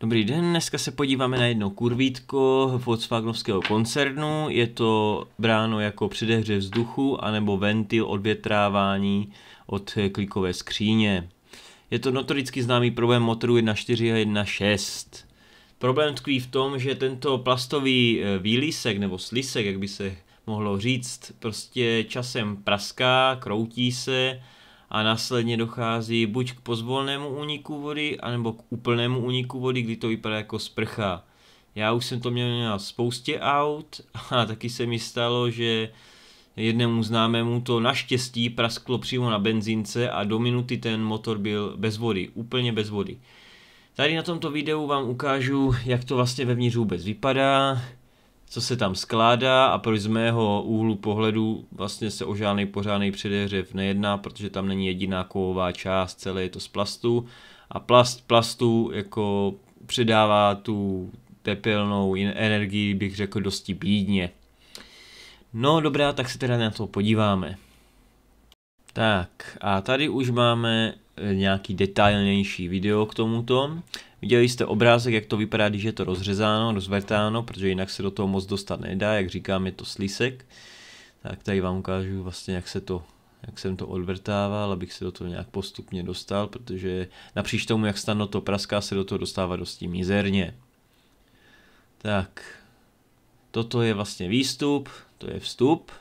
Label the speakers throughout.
Speaker 1: Dobrý den, dneska se podíváme na jedno kurvítko Volkswagenovského koncernu. Je to bráno jako předehřev vzduchu anebo ventil odvětrávání od klikové skříně. Je to notoricky známý problém motoru 1.4 a 1.6. Problém tkví v tom, že tento plastový výlisek nebo slisek, jak by se mohlo říct, prostě časem praská, kroutí se a následně dochází buď k pozvolnému úniku vody, anebo k úplnému úniku vody, kdy to vypadá jako sprcha. Já už jsem to měl na spoustě aut a taky se mi stalo, že jednému známému to naštěstí prasklo přímo na benzínce a do minuty ten motor byl bez vody, úplně bez vody. Tady na tomto videu vám ukážu, jak to vlastně vevnitř vůbec vypadá, co se tam skládá a proč z mého úhlu pohledu vlastně se o žádný pořádný předehřev nejedná, protože tam není jediná kovová část, celé je to z plastu a plastu jako předává tu tepelnou energii, bych řekl, dosti bídně. No dobrá, tak se teda na to podíváme. Tak a tady už máme nějaký detailnější video k tomuto. Viděli jste obrázek, jak to vypadá, když je to rozřezáno, rozvrtáno, protože jinak se do toho moc dostat nedá, jak říkám, je to slisek. Tak tady vám ukážu vlastně, jak jsem to odvrtával, abych se do toho nějak postupně dostal, protože napříč tomu, jak snadno to praská, se do toho dostává dosti mizerně. Tak, toto je vlastně výstup, to je vstup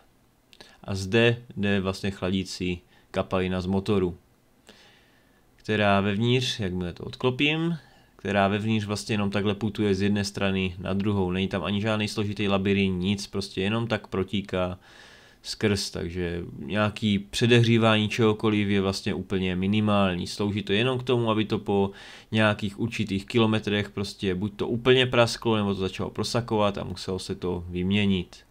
Speaker 1: a zde jde vlastně chladící kapalina z motoru, která vevnitř, jakmile to odklopím, která vevnitř vlastně jenom takhle putuje z jedné strany na druhou. Není tam ani žádný složitý labirint, nic, prostě jenom tak protíká skrz, takže nějaký předehřívání čehokoliv je vlastně úplně minimální. Slouží to jenom k tomu, aby to po nějakých určitých kilometrech prostě buď to úplně prasklo, nebo to začalo prosakovat a muselo se to vyměnit.